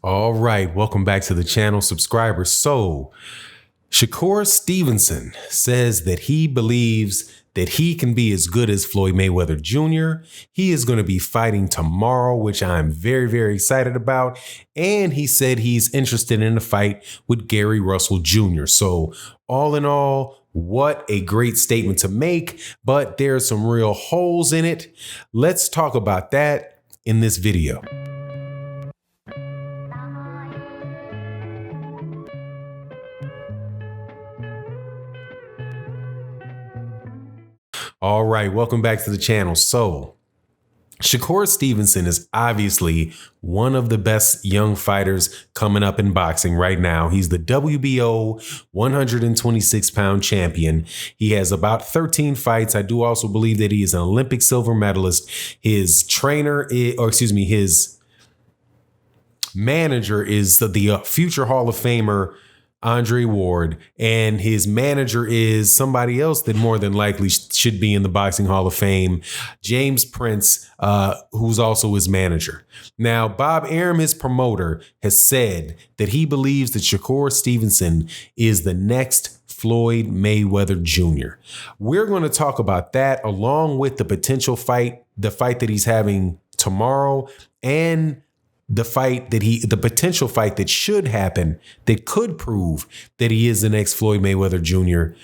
All right, welcome back to the channel, subscribers. So, Shakur Stevenson says that he believes that he can be as good as Floyd Mayweather Jr. He is going to be fighting tomorrow, which I'm very, very excited about. And he said he's interested in a fight with Gary Russell Jr. So, all in all, what a great statement to make, but there's some real holes in it. Let's talk about that in this video. All right, welcome back to the channel. So, Shakur Stevenson is obviously one of the best young fighters coming up in boxing right now. He's the WBO 126-pound champion. He has about 13 fights. I do also believe that he is an Olympic silver medalist. His his manager is the future Hall of Famer Andre Ward, and his manager is somebody else that more than likely should be in the Boxing Hall of Fame, James Prince, who's also his manager. Now, Bob Arum, his promoter, has said that he believes that Shakur Stevenson is the next Floyd Mayweather Jr. We're going to talk about that along with the potential fight, the fight that he's having tomorrow, and the potential fight that should happen that could prove that he is the next Floyd Mayweather Jr.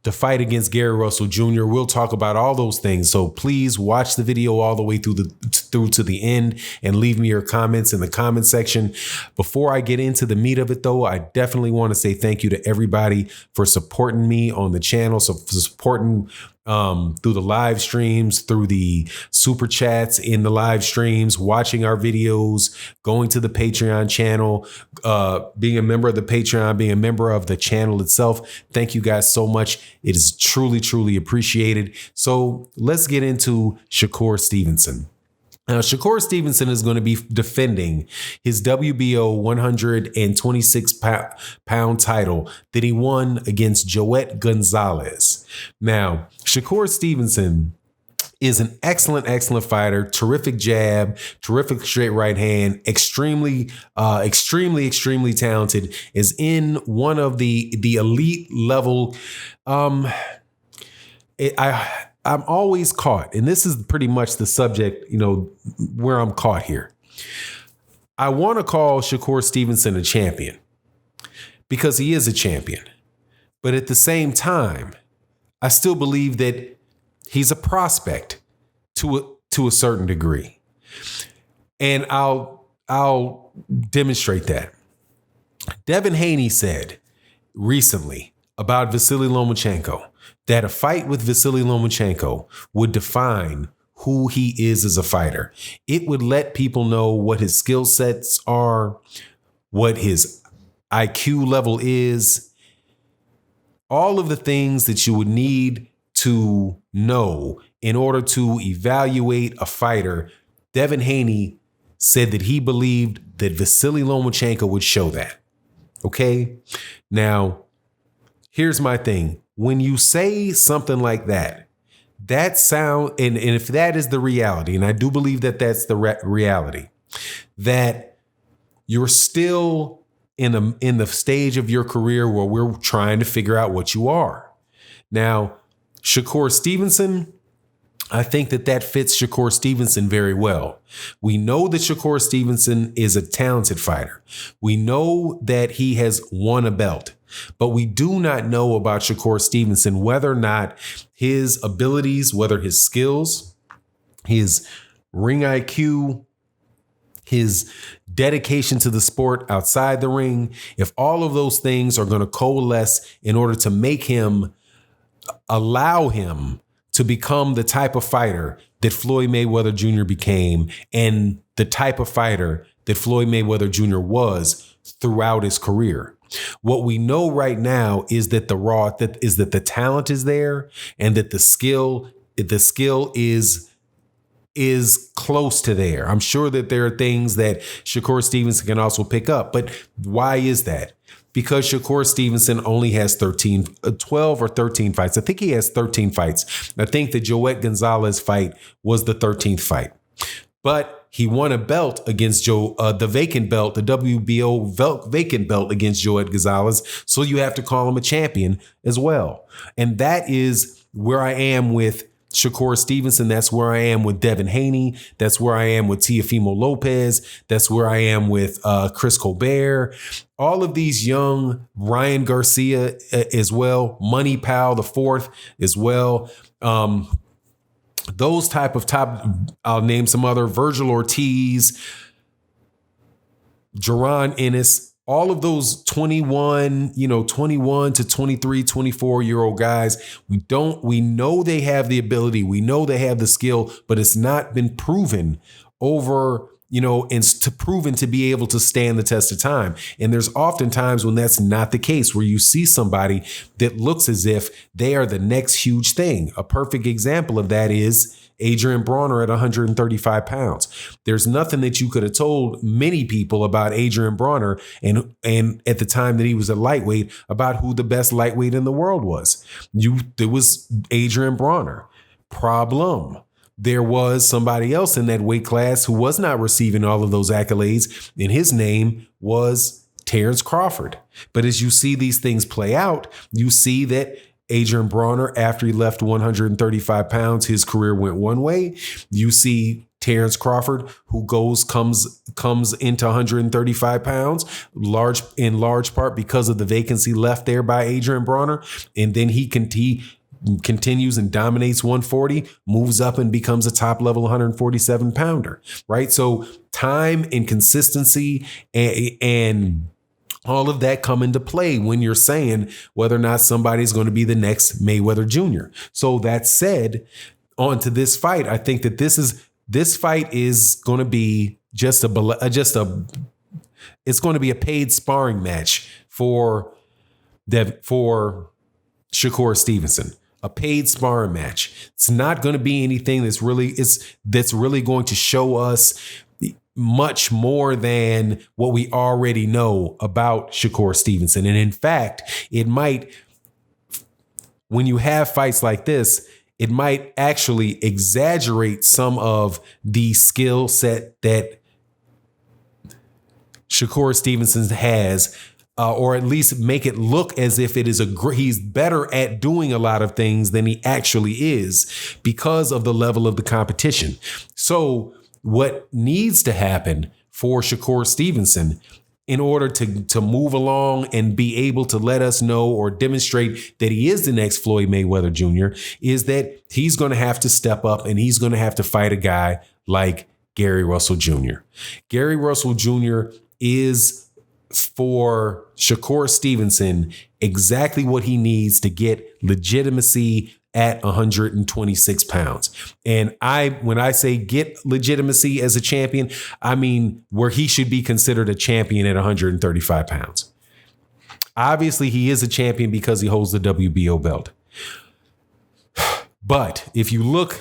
The fight against Gary Russell Jr. We'll talk about all those things. So please watch the video all the way through to the end and leave me your comments in the comment section. Before I get into the meat of it, though, I definitely want to say thank you to everybody for supporting me on the channel, so for supporting through the live streams, through the super chats in the live streams, watching our videos, going to the Patreon channel, being a member of the Patreon, being a member of the channel itself. Thank you guys so much. It is truly, truly appreciated. So let's get into Shakur Stevenson. Now, Shakur Stevenson is going to be defending his WBO 126-pound title that he won against Joet Gonzalez. Now, Shakur Stevenson is an excellent fighter, terrific jab, terrific straight right hand, extremely talented, is in one of the elite level. I'm always caught, and this is pretty much the subject, where I'm caught here. I want to call Shakur Stevenson a champion because he is a champion. But at the same time, I still believe that he's a prospect to a certain degree. And I'll demonstrate that. Devin Haney said recently about Vasily Lomachenko that a fight with Vasily Lomachenko would define who he is as a fighter. It would let people know what his skill sets are, what his IQ level is, all of the things that you would need to know in order to evaluate a fighter. Devin Haney said that he believed that Vasily Lomachenko would show that. Okay? Now, here's my thing. When you say something like that, and if that is the reality, and I do believe that that's the reality, that you're still in the stage of your career where we're trying to figure out what you are. Now, Shakur Stevenson, I think that fits Shakur Stevenson very well. We know that Shakur Stevenson is a talented fighter. We know that he has won a belt. But we do not know about Shakur Stevenson, whether or not his abilities, whether his skills, his ring IQ, his dedication to the sport outside the ring, if all of those things are going to coalesce in order to allow him to become the type of fighter that Floyd Mayweather Jr. became, and the type of fighter that Floyd Mayweather Jr. was throughout his career. What we know right now is that the talent is there, and that the skill is close to there. I'm sure that there are things that Shakur Stevenson can also pick up. But why is that? Because Shakur Stevenson only has 12 or 13 fights. I think he has 13 fights. I think the Joet Gonzalez fight was the 13th fight. But he won a belt against the vacant belt, the WBO vacant belt against Joed Gonzalez. So you have to call him a champion as well. And that is where I am with Shakur Stevenson. That's where I am with Devin Haney. That's where I am with Teofimo Lopez. That's where I am with Chris Colbert. All of these young, Ryan Garcia as well, Money Pal the fourth as well. Those type of top, I'll name some other, Virgil Ortiz, Jaron Ennis, all of those 21 to 23, 24-year-old guys. We know they have the ability. We know they have the skill, but it's not been proven over, and proven to be able to stand the test of time. And there's often times when that's not the case, where you see somebody that looks as if they are the next huge thing. A perfect example of that is Adrian Bronner at 135 pounds. There's nothing that you could have told many people about Adrian Bronner and at the time that he was a lightweight about who the best lightweight in the world was. There was Adrian Bronner. Problem. There was somebody else in that weight class who was not receiving all of those accolades, and his name was Terrence Crawford. But as you see these things play out, you see that Adrian Bronner, after he left 135 pounds, his career went one way. You see Terrence Crawford, who comes into 135 pounds, in large part because of the vacancy left there by Adrian Bronner, and then he continues and dominates 140, moves up and becomes a top level 147 pounder, right? So time and consistency and all of that come into play when you're saying whether or not somebody's going to be the next Mayweather Jr. So that said, on to this fight, I think that this fight is going to be it's going to be a paid sparring match for Shakur Stevenson. A paid sparring match. It's not going to be anything that's really going to show us much more than what we already know about Shakur Stevenson. And in fact, it might, when you have fights like this, it might actually exaggerate some of the skill set that Shakur Stevenson has, or at least make it look as if it is he's better at doing a lot of things than he actually is because of the level of the competition. So what needs to happen for Shakur Stevenson in order to move along and be able to let us know or demonstrate that he is the next Floyd Mayweather Jr. is that he's going to have to step up and he's going to have to fight a guy like Gary Russell Jr. Gary Russell Jr. is, for Shakur Stevenson, exactly what he needs to get legitimacy at 126 pounds. And when I say get legitimacy as a champion, I mean where he should be considered a champion at 135 pounds. Obviously, he is a champion because he holds the WBO belt. But if you look,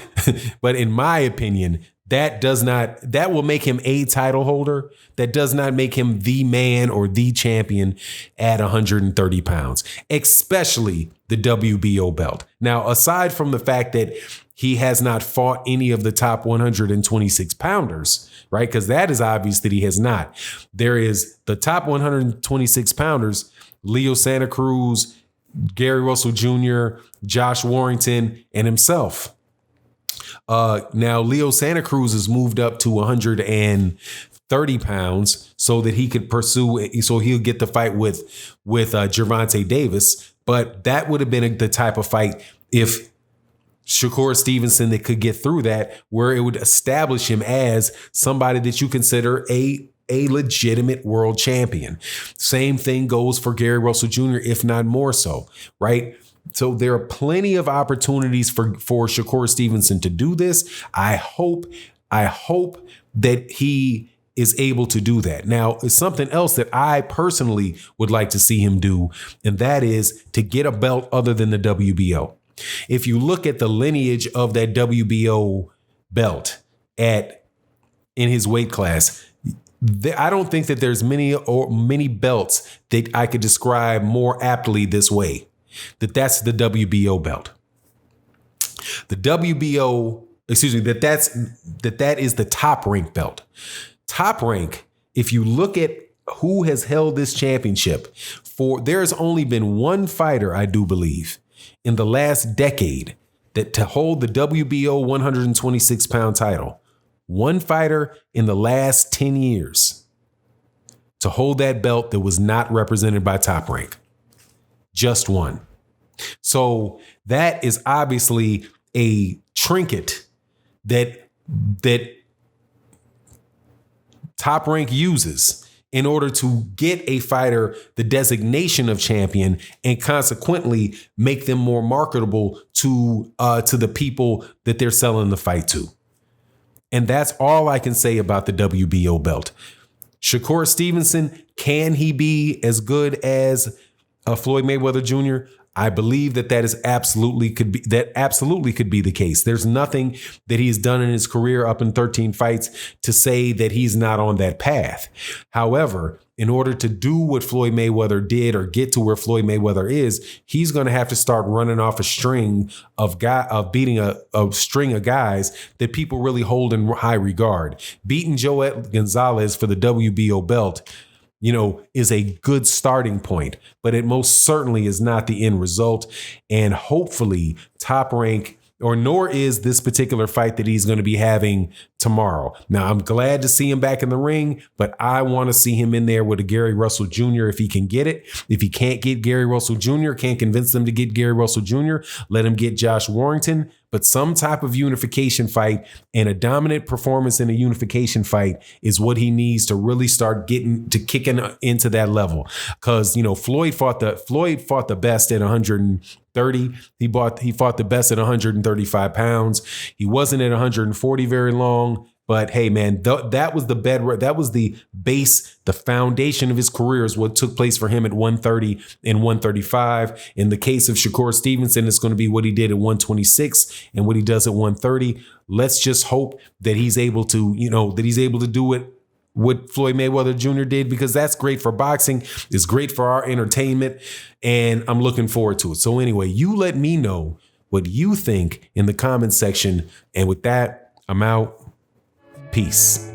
but in my opinion, that will make him a title holder. That does not make him the man or the champion at 130 pounds, especially the WBO belt. Now, aside from the fact that he has not fought any of the top 126 pounders, right? Because that is obvious that he has not. There is the top 126 pounders, Leo Santa Cruz, Gary Russell Jr., Josh Warrington, and himself. Now, Leo Santa Cruz has moved up to 130 pounds so that he could so he'll get the fight with Gervonta Davis. But that would have been the type of fight if Shakur Stevenson that could get through that, where it would establish him as somebody that you consider a legitimate world champion. Same thing goes for Gary Russell Jr., if not more so, right? So there are plenty of opportunities for Shakur Stevenson to do this. I hope that he is able to do that. Now, it's something else that I personally would like to see him do, and that is to get a belt other than the WBO. If you look at the lineage of that WBO belt in his weight class, I don't think that there's many belts that I could describe more aptly this way. That's the WBO belt. The WBO excuse me, that is the top rank belt. Top rank, if you look at who has held this championship there's only been one fighter, I do believe, in the last decade that to hold the WBO 126 pound title. One fighter in the last 10 years to hold that belt that was not represented by Top Rank. Just one. So that is obviously a trinket that Top Rank uses in order to get a fighter the designation of champion and consequently make them more marketable to the people that they're selling the fight to. And that's all I can say about the WBO belt. Shakur Stevenson, can he be as good as Floyd Mayweather Jr.? I believe that absolutely could be the case. There's nothing that he's done in his career up in 13 fights to say that he's not on that path. However, in order to do what Floyd Mayweather did or get to where Floyd Mayweather is, he's going to have to start running off a string of beating a string of guys that people really hold in high regard. Beating Joet Gonzalez for the WBO belt, is a good starting point, but it most certainly is not the end result. And hopefully Top Rank, nor is this particular fight that he's going to be having tomorrow. Now, I'm glad to see him back in the ring, but I want to see him in there with a Gary Russell Jr. if he can get it. If he can't get Gary Russell Jr., can't convince them to get Gary Russell Jr., let him get Josh Warrington. But some type of unification fight and a dominant performance in a unification fight is what he needs to really start kicking into that level. Because, Floyd fought the best at 130. He fought the best at 135 pounds. He wasn't at 140 very long. But hey, man, that was the bedrock. That was the base, the foundation of his career is what took place for him at 130 and 135. In the case of Shakur Stevenson, it's going to be what he did at 126 and what he does at 130. Let's just hope that he's able to, do it what Floyd Mayweather Jr. did, because that's great for boxing. It's great for our entertainment, and I'm looking forward to it. So anyway, you let me know what you think in the comments section. And with that, I'm out. Peace.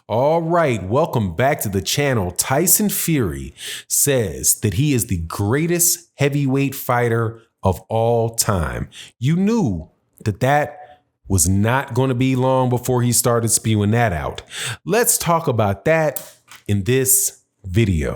All right, welcome back to the channel. Tyson Fury says that he is the greatest heavyweight fighter of all time. You knew that was not going to be long before he started spewing that out. Let's talk about that in this video.